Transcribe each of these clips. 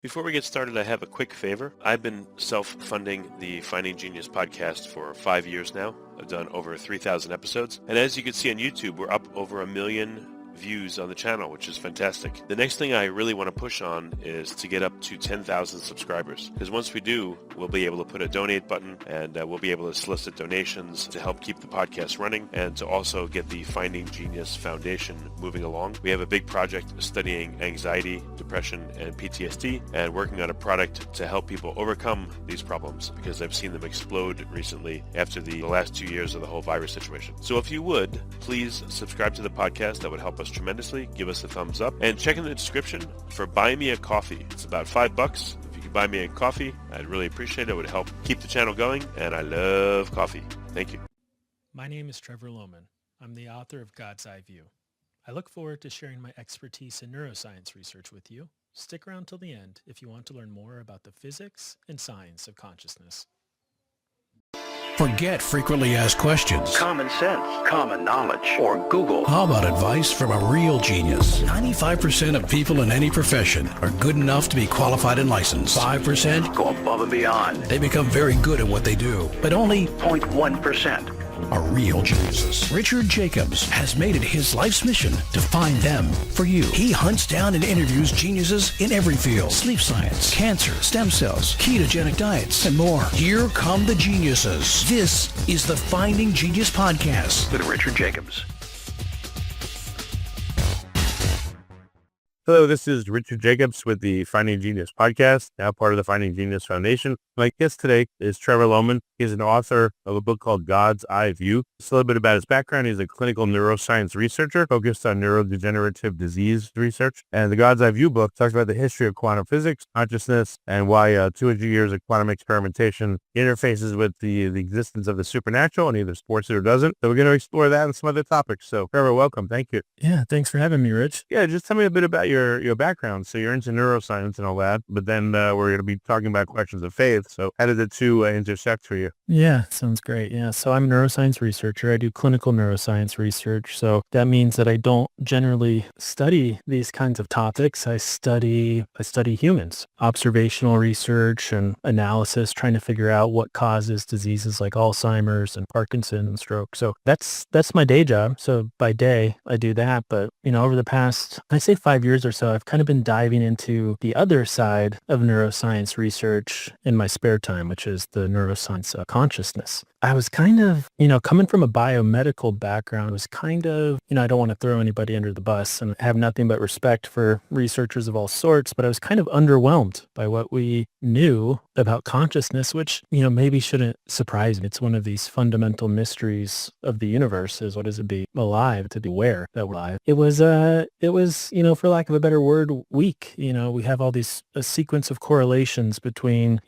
Before we get started, I have a quick favor. I've been self-funding the Finding Genius podcast for 5 years now. I've done over 3,000 episodes. And as you can see on YouTube, we're up over 1 million views on the channel, which is fantastic. The next thing I really want to push on is to get up to 10,000 subscribers. Because once we do, we'll be able to put a donate button and we'll be able to solicit donations to help keep the podcast running and to also get the Finding Genius Foundation moving along. We have a big project studying anxiety, depression, and PTSD and working on a product to help people overcome these problems because I've seen them explode recently after the last 2 years of the whole virus situation. So if you would, please subscribe to the podcast. That would help us tremendously. Give us a thumbs up and check in the description for Buy Me a Coffee. It's about $5. If you could buy me a coffee, I'd really appreciate it. It would help keep the channel going, and I love coffee. Thank you. My name is Trevor Lohman. I'm the author of God's Eye View. I look forward to sharing my expertise in neuroscience research with you. Stick around till the end if you want to learn more about the physics and science of consciousness. Forget frequently asked questions. Common sense, common knowledge, or Google. How about advice from a real genius? 95% of people in any profession are good enough to be qualified and licensed. 5% go above and beyond. They become very good at what they do, but only 0.1% are real geniuses. Richard Jacobs has made it his life's mission to find them for you. He hunts down and interviews geniuses in every field: sleep science, cancer, stem cells, ketogenic diets, and more. Here come the geniuses. This is the Finding Genius Podcast with Richard Jacobs. Hello, this is Richard Jacobs with the Finding Genius Podcast, now part of the Finding Genius Foundation. My guest today is Trevor Lohman. He's an author of a book called God's Eye View. Just a little bit about his background. He's a clinical neuroscience researcher focused on neurodegenerative disease research. And the God's Eye View book talks about the history of quantum physics, consciousness, and why 200 years of quantum experimentation interfaces with the existence of the supernatural and either supports it or doesn't. So we're going to explore that and some other topics. So Trevor, welcome. Thank you. Yeah, thanks for having me, Rich. Yeah, just tell me a bit about your background. So you're into neuroscience and all that, but then we're going to be talking about questions of faith. So how did the two intersect for you? Yeah, sounds great. Yeah, so I'm a neuroscience researcher. I do clinical neuroscience research. So that means that I don't generally study these kinds of topics. I study humans, observational research and analysis, trying to figure out what causes diseases like Alzheimer's and Parkinson's and stroke. So that's my day job. So by day I do that. But over the past, I'd say 5 years or so, I've kind of been diving into the other side of neuroscience research in my spare time, which is the neuroscience of consciousness. I was kind of, coming from a biomedical background, was kind of, I don't want to throw anybody under the bus and have nothing but respect for researchers of all sorts, but I was kind of underwhelmed by what we knew about consciousness, which, maybe shouldn't surprise me. It's one of these fundamental mysteries of the universe is what does it be alive, to be aware that we're alive. It was, for lack of a better word, weak. We have all these a sequence of correlations between,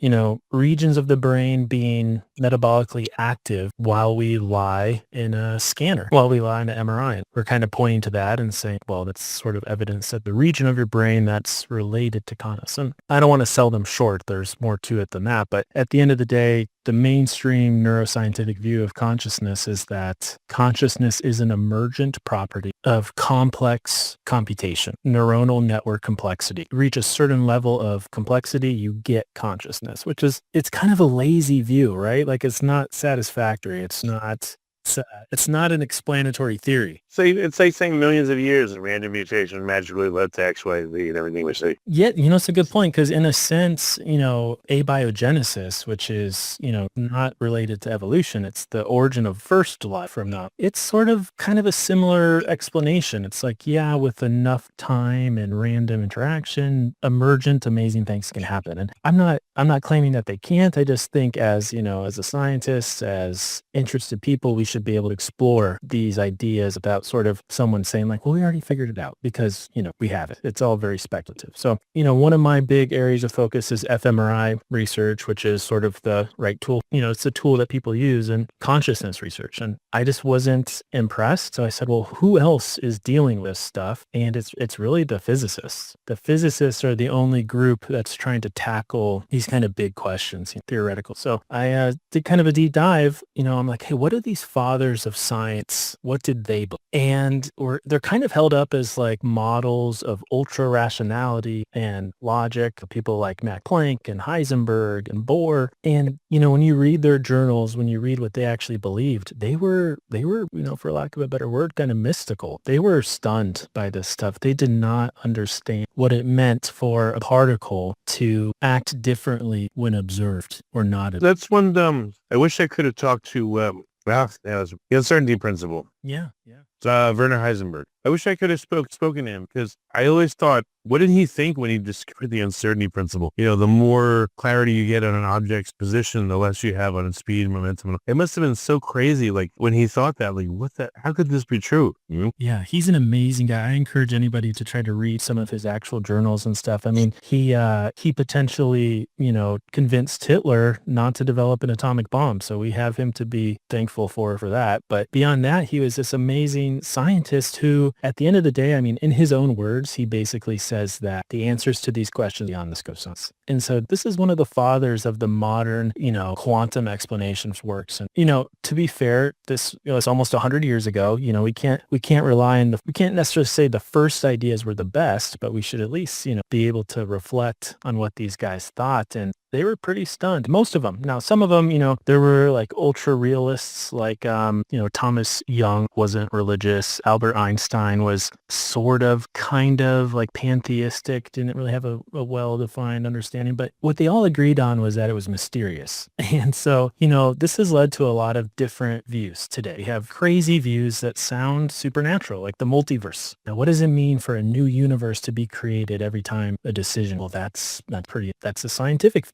regions of the brain being metabolically active while we lie in a scanner, while we lie in an MRI. And we're kind of pointing to that and saying, well, that's sort of evidence that the region of your brain that's related to consciousness. And I don't want to sell them short. There's more to it than that. But at the end of the day, the mainstream neuroscientific view of consciousness is that consciousness is an emergent property of complex computation, neuronal network complexity. Reach a certain level of complexity, you get consciousness, it's kind of a lazy view, right? Like it's not satisfactory. It's not an explanatory theory. So it's like saying millions of years of random mutation magically led to X, Y, Z and everything we see. Yeah, it's a good point because in a sense, abiogenesis, which is, not related to evolution, it's the origin of first life from now. It's sort of kind of a similar explanation. It's like, yeah, with enough time and random interaction, emergent amazing things can happen. And I'm not claiming that they can't. I just think as a scientist, as interested people, we should be able to explore these ideas about sort of someone saying like, well, we already figured it out because, we have it. It's all very speculative. So, one of my big areas of focus is fMRI research, which is sort of the right tool. It's a tool that people use in consciousness research. And I just wasn't impressed. So I said, well, who else is dealing with this stuff? And it's really the physicists. The physicists are the only group that's trying to tackle these kind of big questions, theoretical. So I did kind of a deep dive, I'm like, hey, what do these fathers of science, what did they believe? And they're kind of held up as like models of ultra rationality and logic. People like Max Planck and Heisenberg and Bohr. And, when you read their journals, when you read what they actually believed, they were, for lack of a better word, kind of mystical. They were stunned by this stuff. They did not understand what it meant for a particle to act differently when observed or not. That's one I wish I could have talked to the uncertainty principle. Yeah. Werner Heisenberg. I wish I could have spoken to him, because I always thought, what did he think when he discovered the uncertainty principle? The more clarity you get on an object's position, the less you have on its speed, momentum. It must have been so crazy, like when he thought that, like, how could this be true? Yeah, he's an amazing guy. I encourage anybody to try to read some of his actual journals and stuff. I mean, he potentially, convinced Hitler not to develop an atomic bomb. So we have him to be thankful for that. But beyond that, he was this amazing scientist who, at the end of the day, I mean, in his own words, he basically says that the answers to these questions beyond the scope of science. And so this is one of the fathers of the modern, quantum explanations works. And, to be fair, this it's almost 100 years ago. We can't rely on we can't necessarily say the first ideas were the best, but we should at least, be able to reflect on what these guys thought. And they were pretty stunned. Most of them. Now, some of them, there were like ultra realists, like, Thomas Young wasn't religious. Albert Einstein was kind of like pantheistic, didn't really have a well-defined understanding. But what they all agreed on was that it was mysterious. And so, this has led to a lot of different views today. We have crazy views that sound supernatural, like the multiverse. Now, what does it mean for a new universe to be created every time a decision? Well, that's a scientific,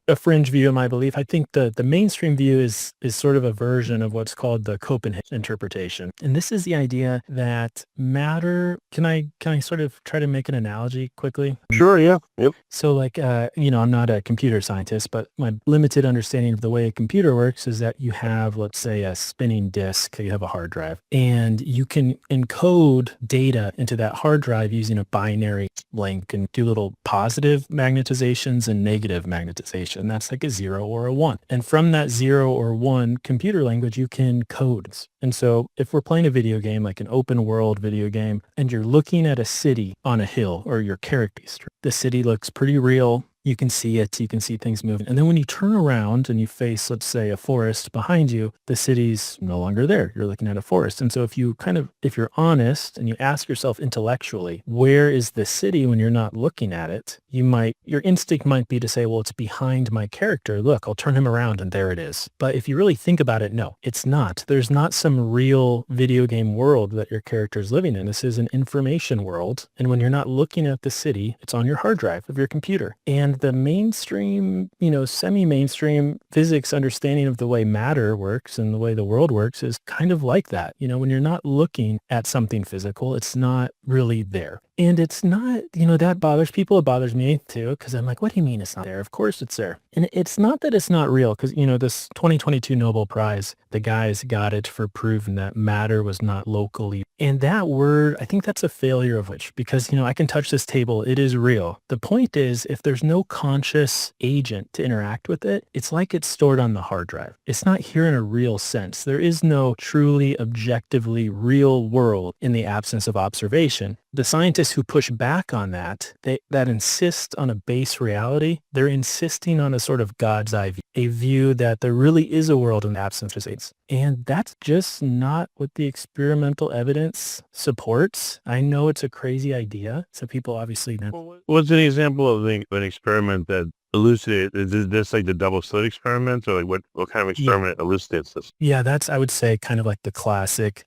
a fringe view of my belief. I think the mainstream view is sort of a version of what's called the Copenhagen interpretation. And this is the idea that matter, can I sort of try to make an analogy quickly? Sure, yeah. Yep. So like, I'm not a computer scientist, but my limited understanding of the way a computer works is that you have, let's say, a spinning disk, you have a hard drive, and you can encode data into that hard drive using a binary link and do little positive magnetizations and negative magnetization. That's like a 0 or a 1. And from that 0 or 1 computer language, you can code. And so if we're playing a video game, like an open world video game, and you're looking at a city on a hill or your character, the city looks pretty real. You can see it. You can see things moving. And then when you turn around and you face, let's say, a forest behind you, the city's no longer there. You're looking at a forest. And so if you're honest and you ask yourself intellectually, where is the city when you're not looking at it? Your instinct might be to say, well, it's behind my character. Look, I'll turn him around and there it is. But if you really think about it, no, it's not. There's not some real video game world that your character is living in. This is an information world. And when you're not looking at the city, it's on your hard drive of your computer. And the mainstream, semi-mainstream physics understanding of the way matter works and the way the world works is kind of like that. When you're not looking at something physical, it's not really there. And it's not, that bothers people. It bothers me too, because I'm like, what do you mean it's not there? Of course it's there. And it's not that it's not real, because, this 2022 Nobel Prize, the guys got it for proving that matter was not locally. And that word, I think that's a failure of which, because, I can touch this table. It is real. The point is, if there's no conscious agent to interact with it, it's like it's stored on the hard drive. It's not here in a real sense. There is no truly objectively real world in the absence of observation. The scientists who push back on that insist on a base reality, they're insisting on a sort of God's eye view, a view that there really is a world in the absence of states. And that's just not what the experimental evidence supports. I know it's a crazy idea, so people obviously... What's an example of an experiment that elucidate? Is this like the double slit experiment, or like what kind of experiment elucidates this? Yeah, that's, I would say, kind of like the classic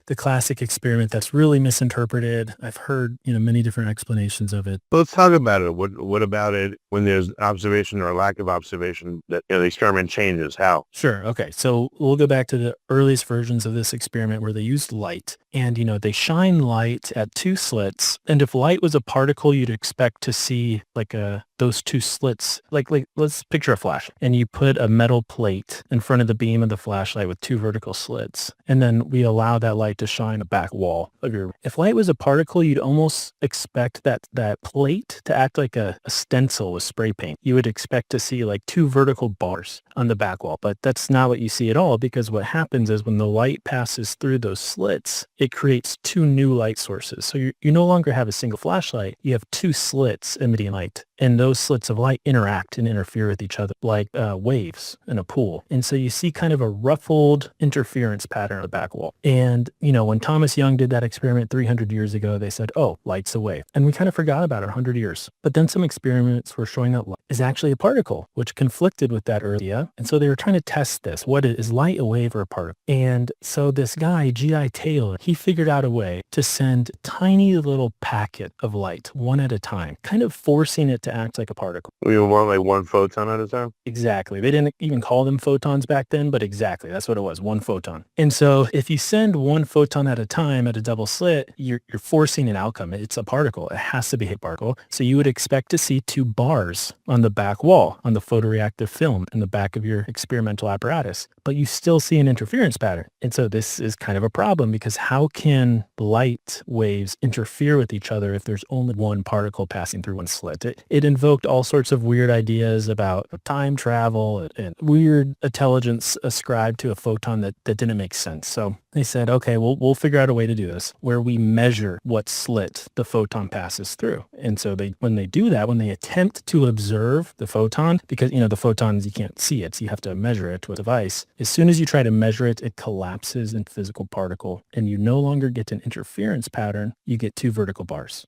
experiment that's really misinterpreted. I've heard, many different explanations of it. Let's talk about it. What about it when there's observation or a lack of observation that the experiment changes? How? Sure. Okay. So we'll go back to the earliest versions of this experiment where they used light, and, they shine light at two slits. And if light was a particle, you'd expect to see like a those two slits, like let's picture a flash, and you put a metal plate in front of the beam of the flashlight with two vertical slits, and then we allow that light to shine the back wall of your. If light was a particle, you'd almost expect that plate to act like a stencil with spray paint. You would expect to see like two vertical bars on the back wall, but that's not what you see at all, because what happens is when the light passes through those slits, it creates two new light sources. So you no longer have a single flashlight, you have two slits emitting light, and those slits of light interact and interfere with each other like waves in a pool. And so you see kind of a ruffled interference pattern on the back wall. And, when Thomas Young did that experiment 300 years ago, they said, oh, light's a wave. And we kind of forgot about it 100 years. But then some experiments were showing that light is actually a particle, which conflicted with that earlier. And so they were trying to test this. What is light a wave or a particle? And so this guy, G.I. Taylor, he figured out a way to send a tiny little packet of light one at a time, kind of forcing it to act like a particle. We want like one photon at a time? Exactly. They didn't even call them photons back then, but exactly. That's what it was, one photon. And so if you send one photon at a time at a double slit, you're forcing an outcome. It's a particle. It has to be a particle. So you would expect to see two bars on the back wall, on the photoreactive film in the back of your experimental apparatus, but you still see an interference pattern. And so this is kind of a problem, because how can light waves interfere with each other if there's only one particle passing through one slit? It invoked all sorts of weird ideas about time travel and weird intelligence ascribed to a photon that didn't make sense. So they said, okay, we'll figure out a way to do this where we measure what slit the photon passes through. And so when they do that, when they attempt to observe the photon, because, the photons, you can't see it, so you have to measure it with a device. As soon as you try to measure it, it collapses into physical particle, and you no longer get an interference pattern. You get two vertical bars.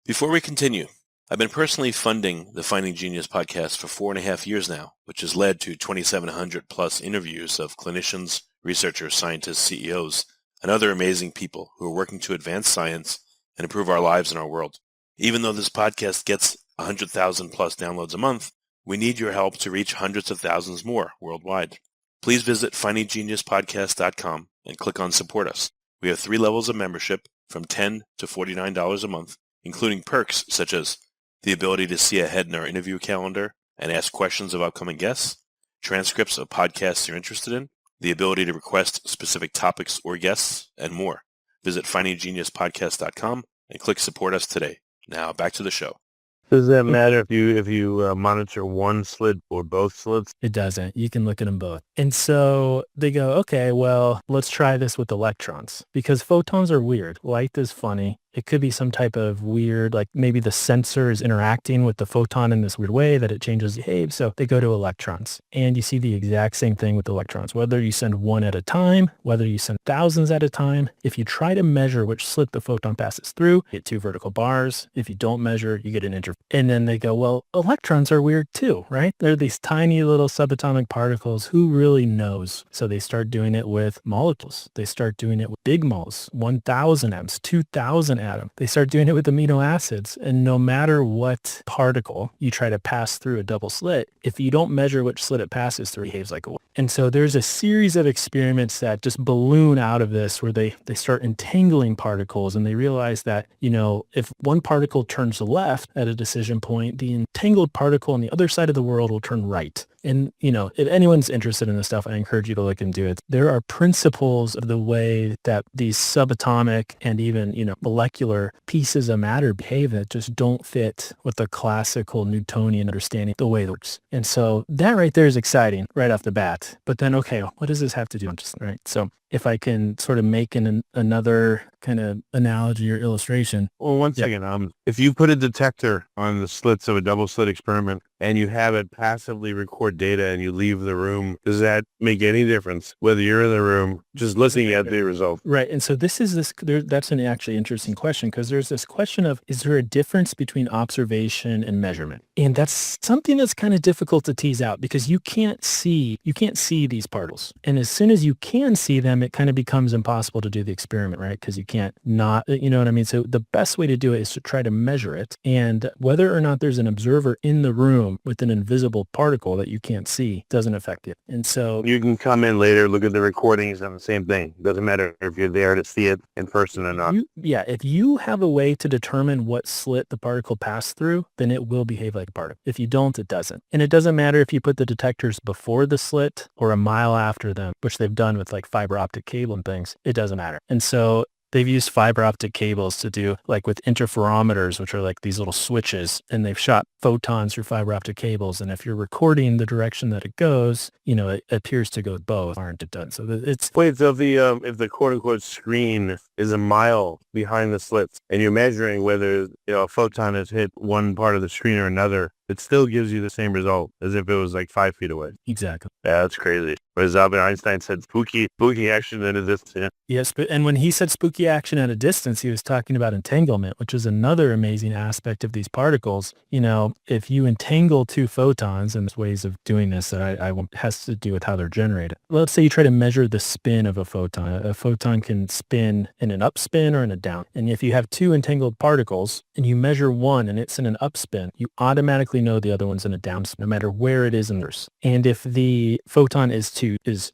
Before we continue, I've been personally funding the Finding Genius podcast for 4.5 years now, which has led to 2,700 plus interviews of clinicians, researchers, scientists, CEOs, and other amazing people who are working to advance science and improve our lives and our world. Even though this podcast gets 100,000 plus downloads a month, we need your help to reach hundreds of thousands more worldwide. Please visit findinggeniuspodcast.com and click on Support Us. We have 3 levels of membership from $10 to $49 a month, including perks such as the ability to see ahead in our interview calendar and ask questions of upcoming guests, transcripts of podcasts you're interested in, the ability to request specific topics or guests, and more. Visit findinggeniuspodcast.com and click Support Us today. Now back to the show. Does that matter if you monitor one slit or both slits? It doesn't. You can look at them both. And so they go, okay, well, let's try this with electrons, because photons are weird. Light is funny. It could be some type of weird, like maybe the sensor is interacting with the photon in this weird way that it changes behavior. So they go to electrons, and you see the exact same thing with electrons. Whether you send one at a time, whether you send thousands at a time, if you try to measure which slit the photon passes through, you get two vertical bars. If you don't measure, you get an interference. And then they go, well, electrons are weird too, right? They're these tiny little subatomic particles. Who really knows? So they start doing it with molecules. They start doing it with big moles, 1,000 atoms, 2,000 atom. They start doing it with amino acids. And no matter what particle you try to pass through a double slit, if you don't measure which slit it passes through, it behaves like a wave. And so there's a series of experiments that just balloon out of this, where they start entangling particles, and they realize that, if one particle turns left at a decision point, the entangled particle on the other side of the world will turn right. And, if anyone's interested in this stuff, I encourage you to look and do it. There are principles of the way that these subatomic and even, molecular pieces of matter behave that just don't fit with the classical Newtonian understanding of the way it works. And so that right there is exciting right off the bat. But then, okay, what does this have to do? Right. So if I can sort of make another kind of analogy or illustration. Well, one second. If you put a detector on the slits of a double slit experiment and you have it passively record data and you leave the room, does that make any difference whether you're in the room just looking at the result? Right. And so that's an actually interesting question, because there's this question of, is there a difference between observation and measurement? And that's something that's kind of difficult to tease out, because you can't see these particles. And as soon as you can see them, time, it kind of becomes impossible to do the experiment, right? Because you can't not, you know what I mean? So the best way to do it is to try to measure it. And whether or not there's an observer in the room with an invisible particle that you can't see doesn't affect it. And so You can come in later, look at the recordings, and the same thing. Doesn't matter if you're there to see it in person or not. if you have a way to determine what slit the particle passed through, then it will behave like a particle. If you don't, it doesn't. And it doesn't matter if you put the detectors before the slit or a mile after them, which they've done with like fiber optic cable and things. It doesn't matter. And so they've used fiber optic cables to do like with interferometers, which are like these little switches, and they've shot photons through fiber optic cables. And if you're recording the direction that it goes, it appears to go both, aren't it done? So it's... Wait, so if the quote unquote screen is a mile behind the slits and you're measuring whether, a photon has hit one part of the screen or another, it still gives you the same result as if it was like 5 feet away. Exactly. Yeah, that's crazy. Whereas Albert Einstein said spooky action at a distance. Yeah. Yes, and when he said spooky action at a distance, he was talking about entanglement, which is another amazing aspect of these particles. If you entangle two photons, and there's ways of doing this that has to do with how they're generated. Let's say you try to measure the spin of a photon. A photon can spin in an upspin or in a down. And if you have two entangled particles and you measure one and it's in an upspin, you automatically know the other one's in a downspin, no matter where it is in yours. And if the photon is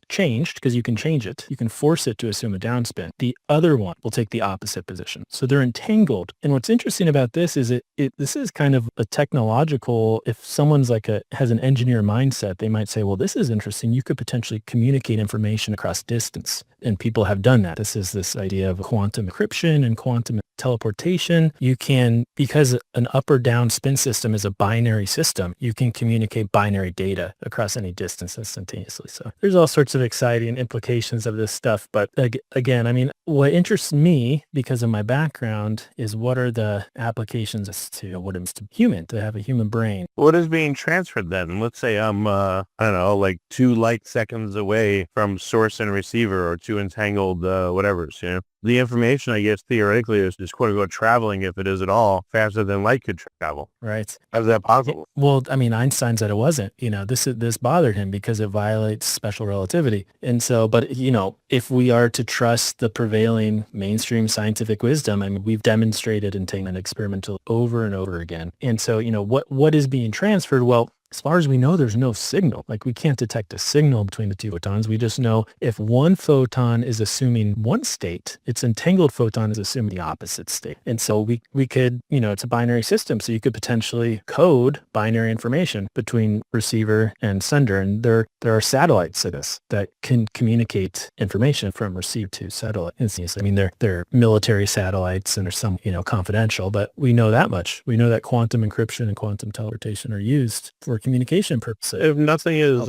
changed, because you can change it, you can force it to assume a downspin, the other one will take the opposite position. So they're entangled. And what's interesting about this is this is kind of a technological, if someone's has an engineer mindset, they might say, well, this is interesting. You could potentially communicate information across distance. And people have done that. This is this idea of quantum encryption and quantum teleportation. You can, because an up or down spin system is a binary system, you can communicate binary data across any distance instantaneously. So there's all sorts of exciting implications of this stuff. But again, what interests me because of my background is what are the applications to what it means to be human, to have a human brain. What is being transferred then? Let's say I'm, like 2 light seconds away from source and receiver, or 2 entangled whatevers, The information, I guess, theoretically is just quote unquote traveling, if it is at all, faster than light could travel. Right. How's that possible? Well, Einstein said it wasn't. This bothered him because it violates special relativity. And so, but, if we are to trust the prevailing mainstream scientific wisdom, we've demonstrated and taken an experimental over and over again. And so, what is being transferred? Well, as far as we know, there's no signal. We can't detect a signal between the two photons. We just know if one photon is assuming one state, its entangled photon is assuming the opposite state. And so we could, it's a binary system. So you could potentially code binary information between receiver and sender. And there are satellites of this that can communicate information from receiver to satellite. They're military satellites and there's some, confidential, but we know that much. We know that quantum encryption and quantum teleportation are used for communication purposes. If nothing is,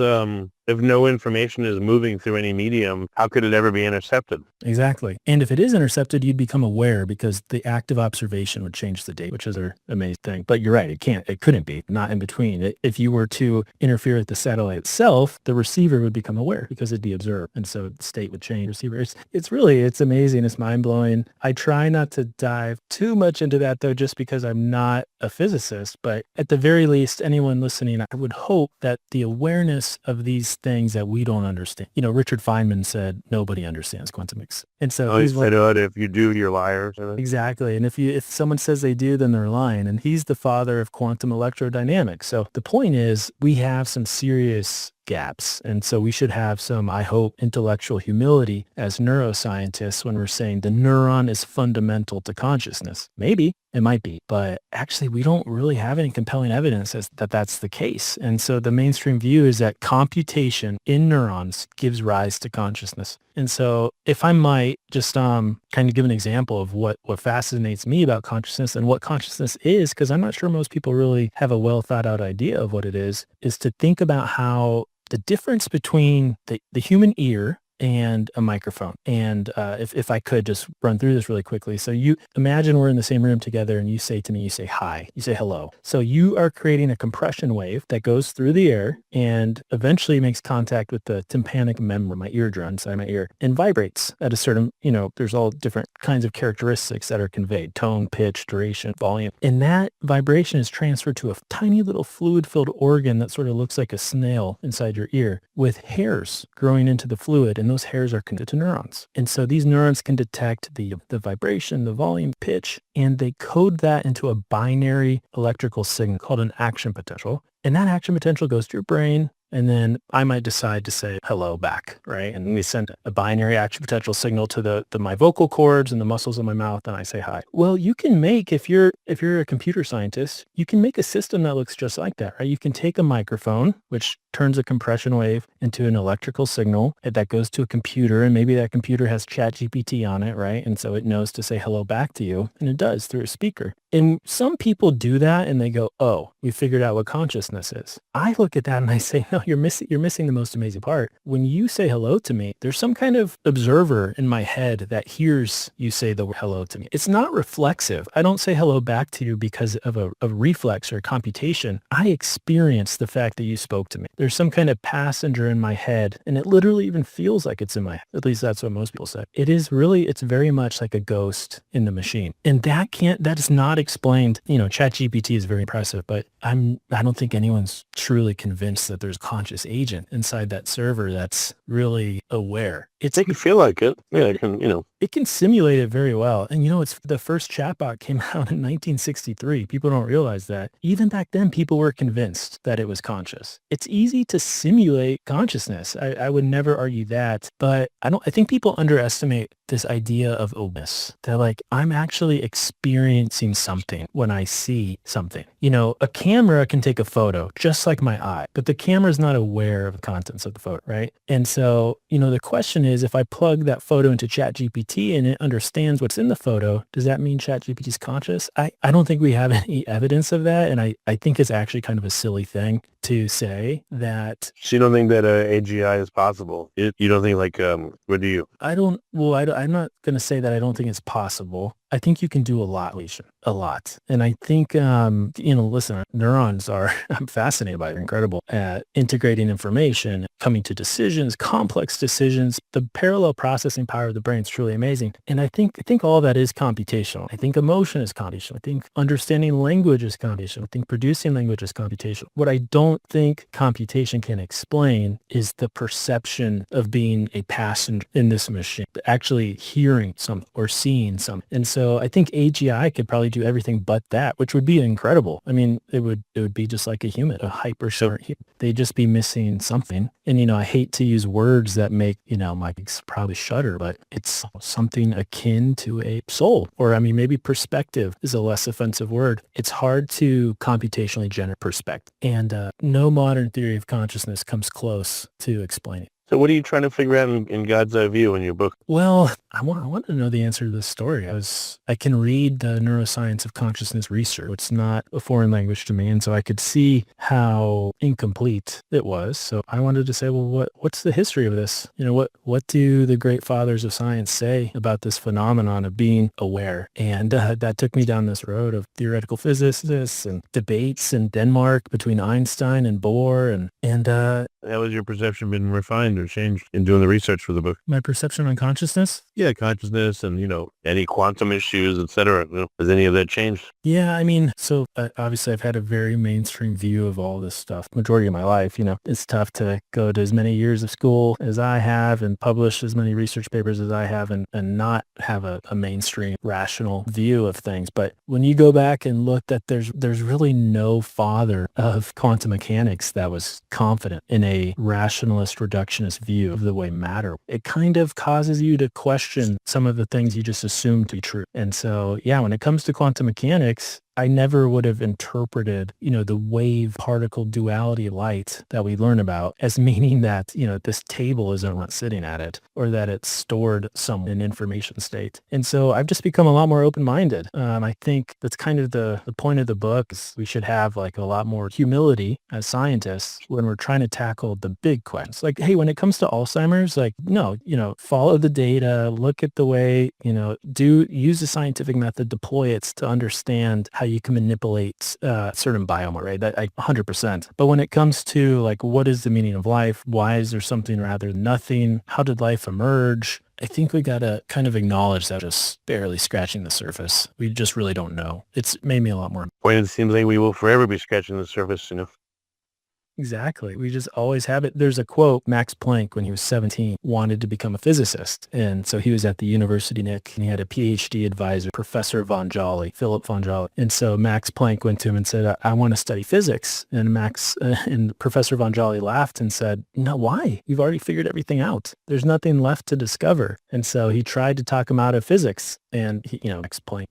if no information is moving through any medium, how could it ever be intercepted? Exactly. And if it is intercepted, you'd become aware because the active observation would change the date, which is an amazing thing. But you're right, it couldn't be, not in between. If you were to interfere with the satellite itself, the receiver would become aware because it'd be observed. And so the state would change. Receiver. It's amazing. It's mind-blowing. I try not to dive too much into that, though, just because I'm not a physicist. But at the very least, anyone listening, I would hope that the awareness of these things that we don't understand. Richard Feynman said nobody understands quantum mechanics. And so he said, if you do, you're liars. Exactly. And if someone says they do, then they're lying. And he's the father of quantum electrodynamics. So the point is we have some serious gaps. And so we should have some, I hope, intellectual humility as neuroscientists when we're saying the neuron is fundamental to consciousness. Maybe it might be, but actually we don't really have any compelling evidence that that's the case. And so the mainstream view is that computation in neurons gives rise to consciousness. And so if I might just kind of give an example of what fascinates me about consciousness and what consciousness is, because I'm not sure most people really have a well thought out idea of what it is to think about how the difference between the human ear and a microphone. And if I could just run through this really quickly. So you imagine we're in the same room together and you say to me, you say hi, you say hello. So you are creating a compression wave that goes through the air and eventually makes contact with the tympanic membrane, my eardrum inside my ear, and vibrates at a certain, there's all different kinds of characteristics that are conveyed: tone, pitch, duration, volume. And that vibration is transferred to a tiny little fluid-filled organ that sort of looks like a snail inside your ear with hairs growing into the fluid. And and those hairs are connected to neurons. And so these neurons can detect the vibration, the volume, pitch, and they code that into a binary electrical signal called an action potential. And that action potential goes to your brain. And then I might decide to say hello back, right? And we send a binary action potential signal to my vocal cords and the muscles of my mouth, and I say hi. Well, you can make, if you're a computer scientist, you can make a system that looks just like that, right? You can take a microphone, which turns a compression wave into an electrical signal that goes to a computer, and maybe that computer has ChatGPT on it, right? And so it knows to say hello back to you, and it does through a speaker. And some people do that and they go, oh, we figured out what consciousness is. I look at that and I say, no, you're missing the most amazing part. When you say hello to me, there's some kind of observer in my head that hears you say the word hello to me. It's not reflexive. I don't say hello back to you because of a reflex or computation. I experience the fact that you spoke to me. There's some kind of passenger in my head, and it literally even feels like it's in my head. At least that's what most people say. It's very much like a ghost in the machine. And that is not explained. ChatGPT is very impressive, but I don't think anyone's truly convinced that there's a conscious agent inside that server that's really aware. They can feel like it. Yeah, It can simulate it very well. And it's the first chatbot came out in 1963. People don't realize that. Even back then, people were convinced that it was conscious. It's easy to simulate consciousness. I would never argue that. But I think people underestimate this idea of awareness. They're like, I'm actually experiencing something when I see something. A camera can take a photo just like my eye, but the camera is not aware of the contents of the photo, right? And so, the question is, if I plug that photo into ChatGPT and it understands what's in the photo, does that mean ChatGPT is conscious? I don't think we have any evidence of that. And I think it's actually kind of a silly thing to say that. So you don't think that AGI is possible? You don't think what do you? I'm not going to say that I don't think it's possible. I think you can do a lot. And I think, listen, neurons are, I'm fascinated by it. They're incredible at integrating information, coming to decisions, complex decisions. The parallel processing power of the brain is truly amazing. And I think all that is computational. I think emotion is computational. I think understanding language is computational. I think producing language is computational. What I don't think computation can explain is the perception of being a passenger in this machine, actually hearing something or seeing something. And so I think AGI could probably do everything but that, which would be incredible. I mean, it would be just like a human, a hyper smart human. They'd just be missing something. And, I hate to use words that make, my probably shudder, but it's something akin to a soul, or maybe perspective is a less offensive word. It's hard to computationally generate perspective. And no modern theory of consciousness comes close to explaining. So what are you trying to figure out in God's eye view in your book? Well, I want to know the answer to this story. I can read the Neuroscience of Consciousness research. It's not a foreign language to me, and so I could see how incomplete it was. So I wanted to say, well, what's the history of this? What do the great fathers of science say about this phenomenon of being aware? And that took me down this road of theoretical physicists and debates in Denmark between Einstein and Bohr, and how has your perception been refined or changed in doing the research for the book? My perception on consciousness? Yeah, consciousness and, any quantum issues, et cetera. Has any of that changed? Yeah, so obviously I've had a very mainstream view of all this stuff. Majority of my life, it's tough to go to as many years of school as I have and publish as many research papers as I have and not have a mainstream rational view of things. But when you go back and look that there's really no father of quantum mechanics that was confident in a rationalist reductionist view of the way matter, it kind of causes you to question some of the things you just assumed to be true. And so, yeah, when it comes to quantum mechanics, I never would have interpreted, the wave particle duality of light that we learn about as meaning that, this table isn't what's sitting at it or that it's stored somewhere in information state. And so I've just become a lot more open-minded. I think that's kind of the point of the book is we should have a lot more humility as scientists when we're trying to tackle the big questions. Like, hey, when it comes to Alzheimer's, no, follow the data, look at the way, use the scientific method, deploy it to understand how you can manipulate certain biomarker, right? That 100%. But when it comes to what is the meaning of life? Why is there something rather than nothing? How did life emerge? I think we got to kind of acknowledge that we're just barely scratching the surface. We just really don't know. It's made me a lot more. Well, it seems like we will forever be scratching the surface, Exactly. We just always have it. There's a quote, Max Planck, when he was 17, wanted to become a physicist. And so he was at the University, Nick, and he had a PhD advisor, Professor Von Jolly, Philip Von Jolly. And so Max Planck went to him and said, I want to study physics. And and Professor Von Jolly laughed and said, no, why? You've already figured everything out. There's nothing left to discover. And so he tried to talk him out of physics. And he, Max Planck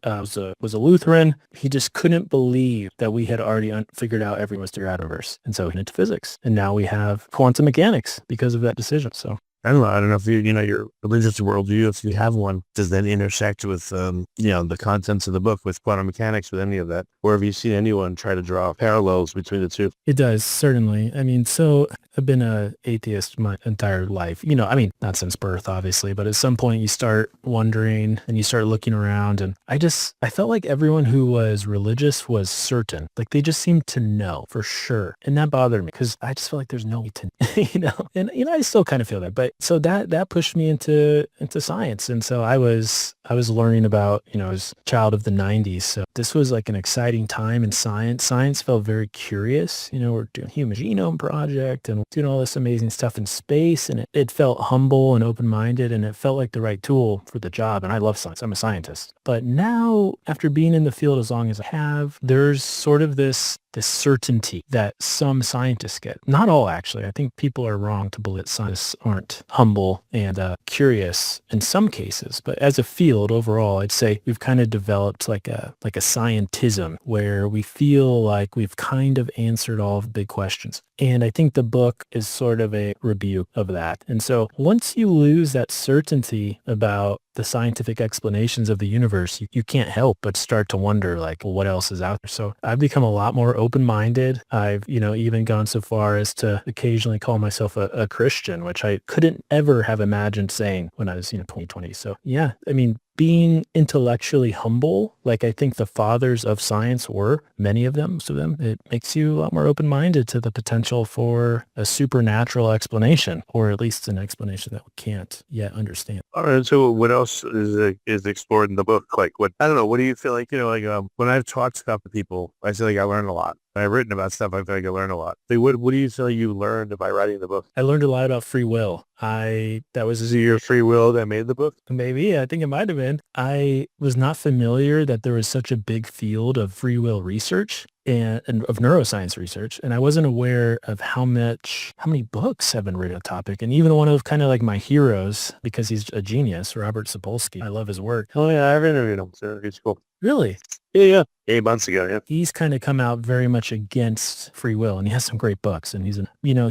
was a Lutheran. He just couldn't believe that we had already figured out everything was the universe. And so he went into physics. And now we have quantum mechanics because of that decision. So I don't know if your religious worldview, if you have one, does that intersect with, the contents of the book with quantum mechanics, with any of that? Or have you seen anyone try to draw parallels between the two? it does, certainly. I mean, so I've been an atheist my entire life, not since birth, obviously, but at some point you start wondering and you start looking around, and I felt like everyone who was religious was certain, like they just seemed to know for sure. And that bothered me because I just feel like there's no way to, and, I still kind of feel that, but so that pushed me into science. And so I was learning about, I was a child of the 90s. So this was like an exciting time in science. Science felt very curious. We're doing Human Genome Project and doing all this amazing stuff in space. And it felt humble and open-minded, and it felt like the right tool for the job. And I love science. I'm a scientist. But now, after being in the field as long as I have, there's sort of this certainty that some scientists get. Not all, actually. I think people are wrong to believe that scientists aren't humble and curious in some cases. But as a field overall, I'd say we've kind of developed like a scientism where we feel like we've kind of answered all of the big questions. And I think the book is sort of a rebuke of that. And so once you lose that certainty about the scientific explanations of the universe, you can't help but start to wonder, like, well, what else is out there? So I've become a lot more open-minded. I've, even gone so far as to occasionally call myself a Christian, which I couldn't ever have imagined saying when I was, 2020. So yeah, I mean, being intellectually humble, like I think the fathers of science were, many of them, most of them, it makes you a lot more open-minded to the potential for a supernatural explanation, or at least an explanation that we can't yet understand. All right. So what else is explored in the book? Like I don't know, what do you feel like, when I've taught stuff to people, I feel like I learn a lot. When I've written about stuff, I feel like I learn a lot. Like, what do you feel you learned by writing the book? I learned a lot about free will. Is it your free will that made the book? Maybe, I think it might have been. I was not familiar that there was such a big field of free will research and of neuroscience research. And I wasn't aware of how many books have been written on the topic. And even one of kind of like my heroes, because he's a genius, Robert Sapolsky. I love his work. Oh yeah, I've interviewed him. So he's cool. Really? Yeah. 8 months ago, yeah. He's kind of come out very much against free will, and he has some great books. And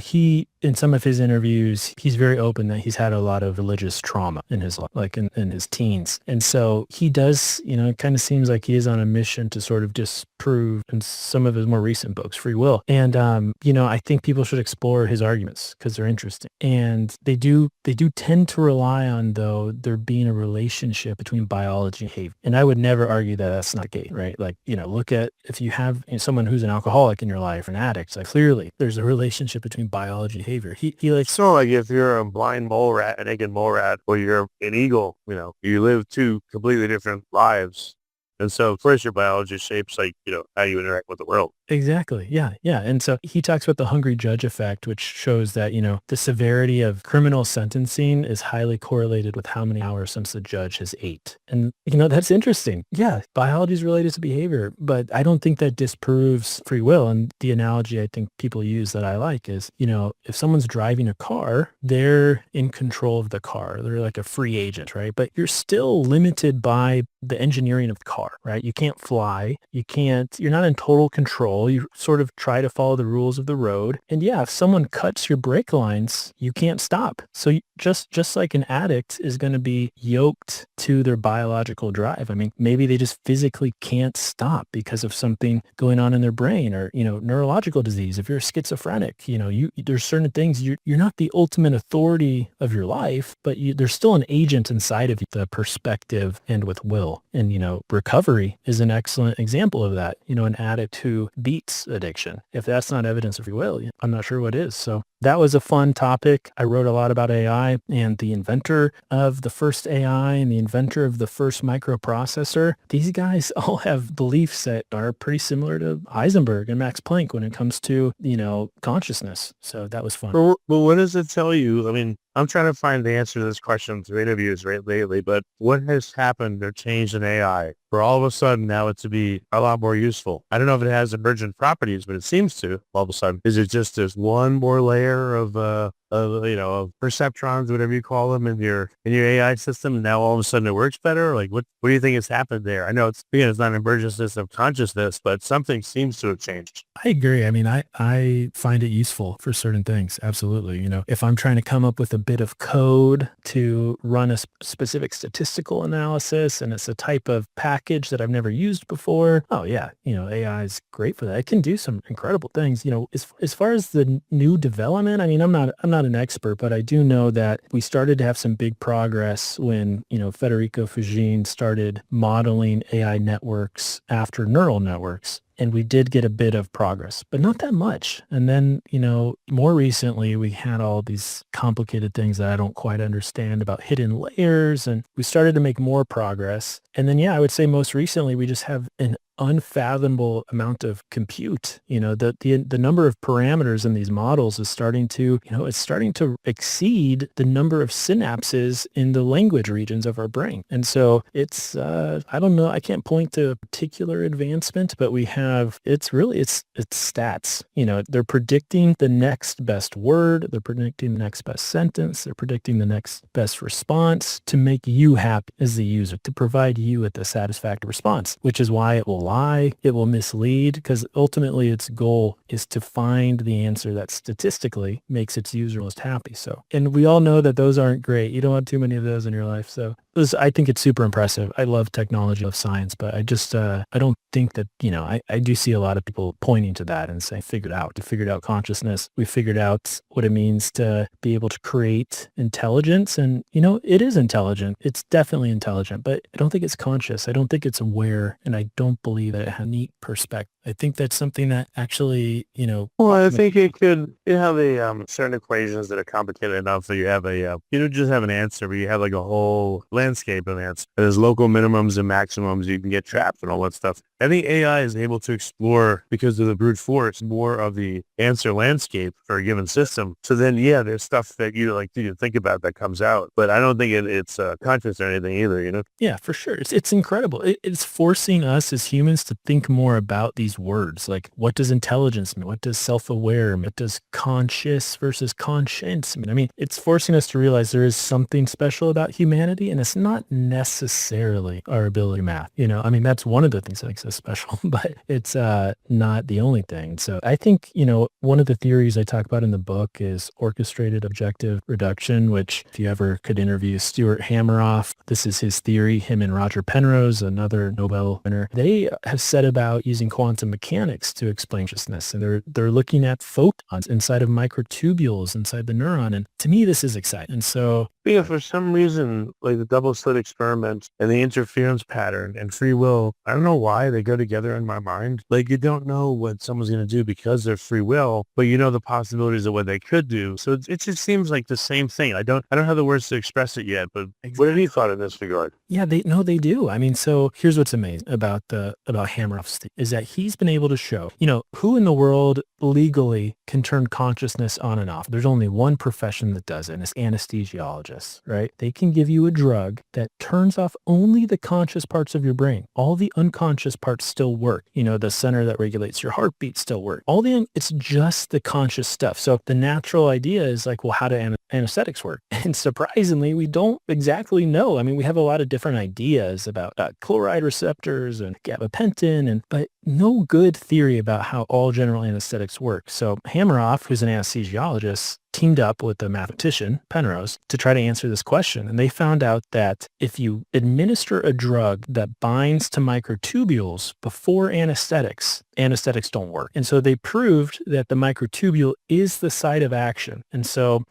he, in some of his interviews, he's very open that he's had a lot of religious trauma in his life, like in his teens. And so he does, it kind of seems like he is on a mission to sort of disprove in some of his more recent books, free will. And, I think people should explore his arguments because they're interesting. And they do tend to rely on, though, there being a relationship between biology and behavior. And I would never argue that that's not gay, right? Like, look at if you have someone who's an alcoholic in your life, an addict, like clearly there's a relationship between biology and behavior. So like if you're a blind mole rat, a naked mole rat, or you're an eagle, you live two completely different lives. And so, of course, your biology shapes, like, how you interact with the world. Exactly. Yeah. Yeah. And so he talks about the hungry judge effect, which shows that, the severity of criminal sentencing is highly correlated with how many hours since the judge has ate. And, that's interesting. Yeah. Biology is related to behavior, but I don't think that disproves free will. And the analogy I think people use that I like is, if someone's driving a car, they're in control of the car. They're like a free agent, right? But you're still limited by the engineering of the car, right? You can't fly. You're not in total control. You sort of try to follow the rules of the road. And yeah, if someone cuts your brake lines, you can't stop. So just like an addict is going to be yoked to their biological drive. I mean, maybe they just physically can't stop because of something going on in their brain or, neurological disease. If you're schizophrenic, there's certain things you're not the ultimate authority of your life, but there's still an agent inside of you, the perspective and with will. And, recovery is an excellent example of that. An addict who beats addiction. If that's not evidence of free will, I'm not sure what is. So that was a fun topic. I wrote a lot about AI, and the inventor of the first AI and the inventor of the first microprocessor, these guys all have beliefs that are pretty similar to Heisenberg and Max Planck when it comes to, consciousness. So that was fun. Well, what does it tell you? I mean, I'm trying to find the answer to this question through interviews lately, but what has happened or changed in AI for all of a sudden now it to be a lot more useful? I don't know if it has emergent properties, but it seems to all of a sudden. Is it just there's one more layer of perceptrons, whatever you call them, in your AI system, and now all of a sudden it works better? Like, what do you think has happened there? I know it's not an emergence of consciousness, but something seems to have changed. I agree. I mean, I find it useful for certain things. Absolutely. If I'm trying to come up with a bit of code to run a specific statistical analysis and it's a type of package that I've never used before, oh yeah, AI is great for that. It can do some incredible things. As far as the new development, I mean, I'm not an expert, but I do know that we started to have some big progress when, Federico Fujin started modeling AI networks after neural networks. And we did get a bit of progress, but not that much. And then, more recently, we had all these complicated things that I don't quite understand about hidden layers. And we started to make more progress. And then, I would say most recently, we just have an unfathomable amount of compute. The number of parameters in these models is starting to exceed the number of synapses in the language regions of our brain. And so it's, I don't know, I can't point to a particular advancement, but it's stats. They're predicting the next best word. They're predicting the next best sentence. They're predicting the next best response to make you happy as the user, to provide you with a satisfactory response, which is why it will lie, it will mislead, because ultimately its goal is to find the answer that statistically makes its user most happy. So, and we all know that those aren't great. You don't want too many of those in your life. So I think it's super impressive. I love technology, I love science, but I just, I don't think that, I do see a lot of people pointing to that and saying, figured out consciousness. We figured out what it means to be able to create intelligence. And, it is intelligent. It's definitely intelligent, but I don't think it's conscious. I don't think it's aware. And I don't believe that it has a neat perspective. I think that's something that actually, Well, I think it could, have certain equations that are complicated enough that you have you don't just have an answer, but you have like a whole landscape of answers. There's local minimums and maximums. You can get trapped and all that stuff. I think AI is able to explore, because of the brute force, more of the answer landscape for a given system. So then, there's stuff that you think about that comes out. But I don't think it's conscious or anything either, Yeah, for sure. It's incredible. It's forcing us as humans to think more about these words. Like, what does intelligence mean? What does self-aware mean? What does conscious versus conscience mean? I mean, it's forcing us to realize there is something special about humanity, and it's not necessarily our ability to math. I mean, that's one of the things that makes us special, but it's not the only thing. So I think, one of the theories I talk about in the book is orchestrated objective reduction, which if you ever could interview Stuart Hameroff, this is his theory. Him and Roger Penrose, another Nobel winner, they have set about using quantum mechanics to explain consciousness. And they're looking at photons inside of microtubules inside the neuron. And to me, this is exciting. And so for some reason, like the double slit experiment and the interference pattern and free will, I don't know why they go together in my mind. Like, you don't know what someone's going to do because they're free will, but you know the possibilities of what they could do. So it just seems like the same thing. I don't have the words to express it yet, but what have you thought in this regard? Yeah, they do. I mean, so here's what's amazing about Hameroff's is that he's been able to show, who in the world legally can turn consciousness on and off. There's only one profession that does it, and it's anesthesiologists, right? They can give you a drug that turns off only the conscious parts of your brain. All the unconscious parts still work. The center that regulates your heartbeat still work. It's just the conscious stuff. So the natural idea is like, well, how do anesthetics work? And surprisingly, we don't exactly know. I mean, we have a lot of different ideas about chloride receptors and gabapentin, but no good theory about how all general anesthetics work. So Hameroff, who's an anesthesiologist, teamed up with a mathematician, Penrose, to try to answer this question. And they found out that if you administer a drug that binds to microtubules before anesthetics, anesthetics don't work. And so they proved that the microtubule is the site of action. And so,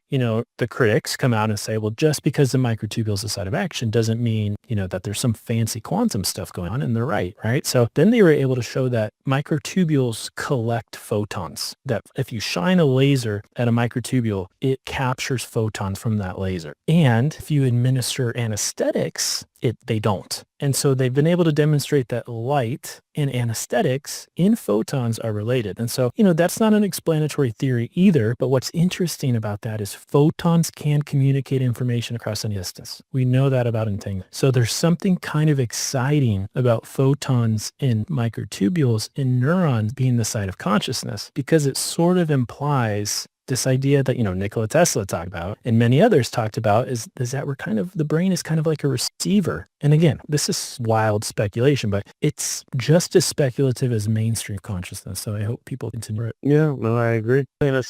the critics come out and say, well, just because the microtubule is the site of action doesn't mean, that there's some fancy quantum stuff going on. And they're right? So then they were able to show that microtubules collect photons, that if you shine a laser at a microtubule, it captures photons from that laser. And if you administer anesthetics, they don't. And so they've been able to demonstrate that light and anesthetics in photons are related. And so, that's not an explanatory theory either, but what's interesting about that is photons can communicate information across any distance. We know that about entanglement. So there's something kind of exciting about photons in microtubules in neurons being the site of consciousness, because it sort of implies this idea that, Nikola Tesla talked about and many others talked about is that the brain is kind of like a receiver. And again, this is wild speculation, but it's just as speculative as mainstream consciousness. So I hope people continue it. Yeah, no, I agree. In a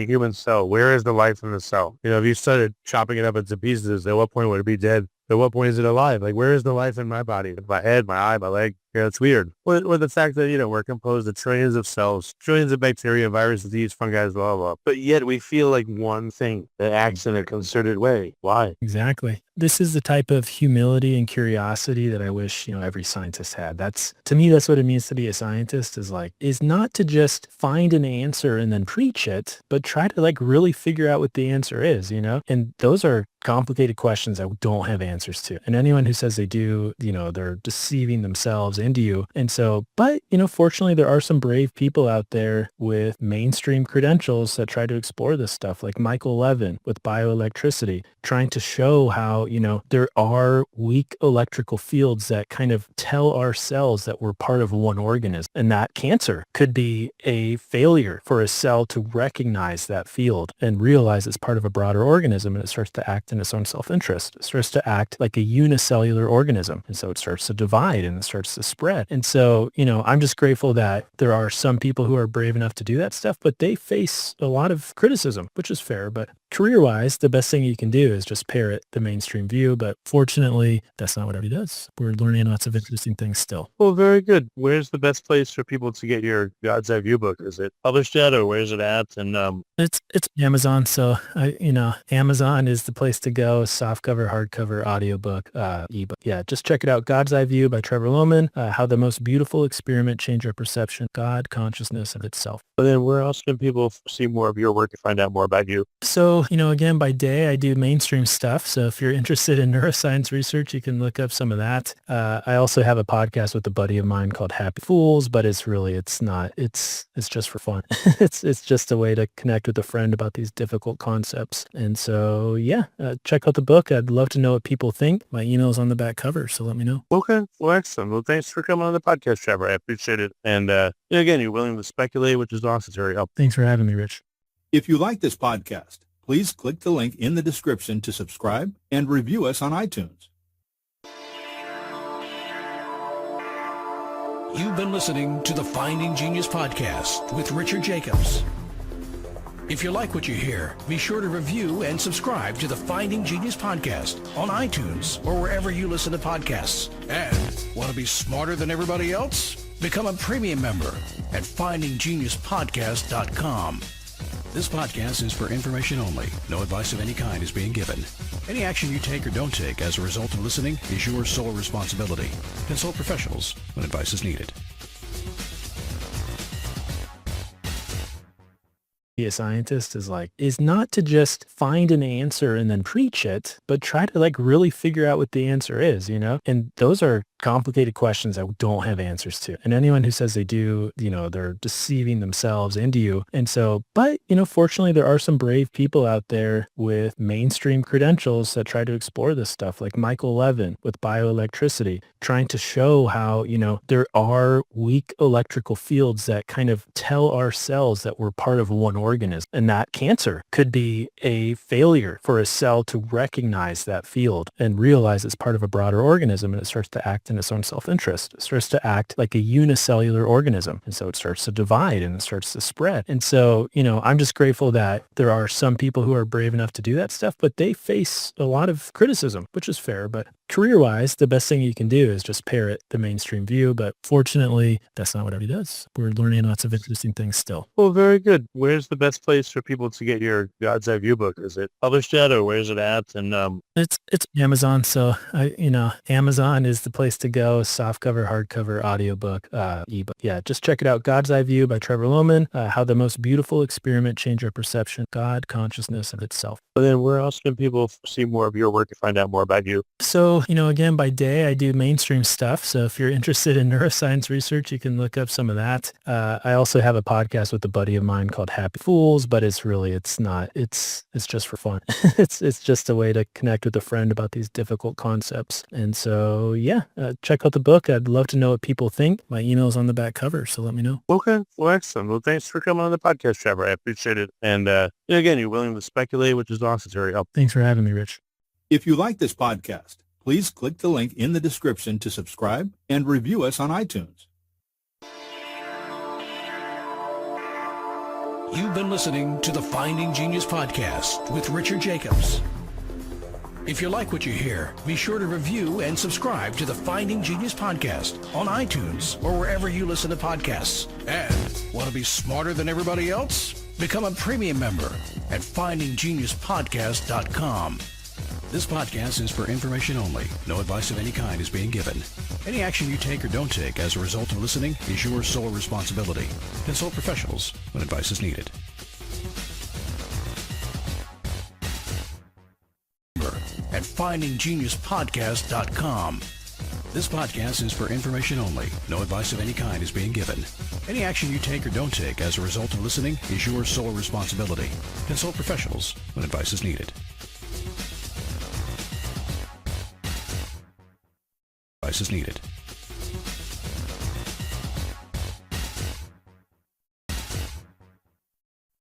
human cell, where is the life in the cell? If you started chopping it up into pieces, at what point would it be dead? At what point is it alive? Like, where is the life in my body? My head, my eye, my leg? Yeah, it's weird. Or the fact that, we're composed of trillions of cells, trillions of bacteria, viruses, yeast, fungi, blah, blah. But yet we feel like one thing that acts in a concerted way. Why? Exactly. This is the type of humility and curiosity that I wish, every scientist had. To me, that's what it means to be a scientist is not to just find an answer and then preach it, but try to really really out what the answer is, And those are complicated questions that we don't have answers to. And anyone who says they do, they're deceiving themselves into you. And so, but, fortunately, there are some brave people out there with mainstream credentials that try to explore this stuff, like Michael Levin with bioelectricity, trying to show how, there are weak electrical fields that kind of tell our cells that we're part of one organism, and that cancer could be a failure for a cell to recognize that field and realize it's part of a broader organism, and it starts to act in its own self-interest. It starts to act like a unicellular organism, and so it starts to divide and it starts to spread. And so, I'm just grateful that there are some people who are brave enough to do that stuff, but they face a lot of criticism, which is fair. But career-wise, the best thing you can do is just parrot the mainstream view. But fortunately, that's not what everybody does. We're learning lots of interesting things still. Well, very good. Where's the best place for people to get your God's Eye View book? Is it published yet, or where's it at? And it's Amazon. So Amazon is the place to go. Softcover, hardcover, audiobook, ebook. Yeah, just check it out. God's Eye View by Trevor Lohman. How the most beautiful experiment changed our perception, God, consciousness, of itself. But then where else can people see more of your work and find out more about you? So, again, by day, I do mainstream stuff. So if you're interested in neuroscience research, you can look up some of that. I also have a podcast with a buddy of mine called Happy Fools, but it's just for fun. It's just a way to connect with a friend about these difficult concepts. And so, check out the book. I'd love to know what people think. My email's on the back cover, so let me know. Okay. Well, excellent. Well, thanks for coming on the podcast, Trevor. I appreciate it. And again, you're willing to speculate, which is awesome. It's very helpful. Thanks for having me, Rich. If you like this podcast, please click the link in the description to subscribe and review us on iTunes. You've been listening to the Finding Genius podcast with Richard Jacobs. If you like what you hear, be sure to review and subscribe to the Finding Genius podcast on iTunes or wherever you listen to podcasts. And want to be smarter than everybody else? Become a premium member at findinggeniuspodcast.com. This podcast is for information only. No advice of any kind is being given. Any action you take or don't take as a result of listening is your sole responsibility. Consult professionals when advice is needed. Be a scientist is not to just find an answer and then preach it, but try to really really out what the answer is, And those are complicated questions that we don't have answers to. And anyone who says they do, they're deceiving themselves into you. And so, but, fortunately, there are some brave people out there with mainstream credentials that try to explore this stuff, like Michael Levin with bioelectricity, trying to show how, there are weak electrical fields that kind of tell our cells that we're part of one organism, and that cancer could be a failure for a cell to recognize that field and realize it's part of a broader organism, and it starts to act in its own self-interest. It starts to act like a unicellular organism, and so it starts to divide and it starts to spread. And so, I'm just grateful that there are some people who are brave enough to do that stuff, but they face a lot of criticism, which is fair. But career-wise, the best thing you can do is just parrot the mainstream view. But fortunately, that's not what everybody does. We're learning lots of interesting things still. Well, very good. Where's the best place for people to get your God's Eye View book? Is it published yet, or where's it at? And It's Amazon. So Amazon is the place to go. Softcover, hardcover, audiobook, ebook. Yeah, just check it out. God's Eye View by Trevor Lohman. How the most beautiful experiment changed our perception, God, consciousness of itself. but then where else can people see more of your work and find out more about you? So, again, by day, I do mainstream stuff. So if you're interested in neuroscience research, you can look up some of that. I also have a podcast with a buddy of mine called Happy Fools, but it's just for fun. It's just a way to connect with a friend about these difficult concepts. And so, check out the book. I'd love to know what people think. My email's on the back cover, so let me know. Okay. Well, excellent. Well, thanks for coming on the podcast, Trevor. I appreciate it. And again, you're willing to speculate, which is awesome. It's very helpful. Thanks for having me, Rich. If you like this podcast, please click the link in the description to subscribe and review us on iTunes. You've been listening to the Finding Genius podcast with Richard Jacobs. If you like what you hear, be sure to review and subscribe to the Finding Genius podcast on iTunes or wherever you listen to podcasts. And want to be smarter than everybody else? Become a premium member at findinggeniuspodcast.com. This podcast is for information only. No advice of any kind is being given. Any action you take or don't take as a result of listening is your sole responsibility. Consult professionals when advice is needed. At findinggeniuspodcast.com. This podcast is for information only. No advice of any kind is being given. Any action you take or don't take as a result of listening is your sole responsibility. Consult professionals when advice is needed. Advice is needed.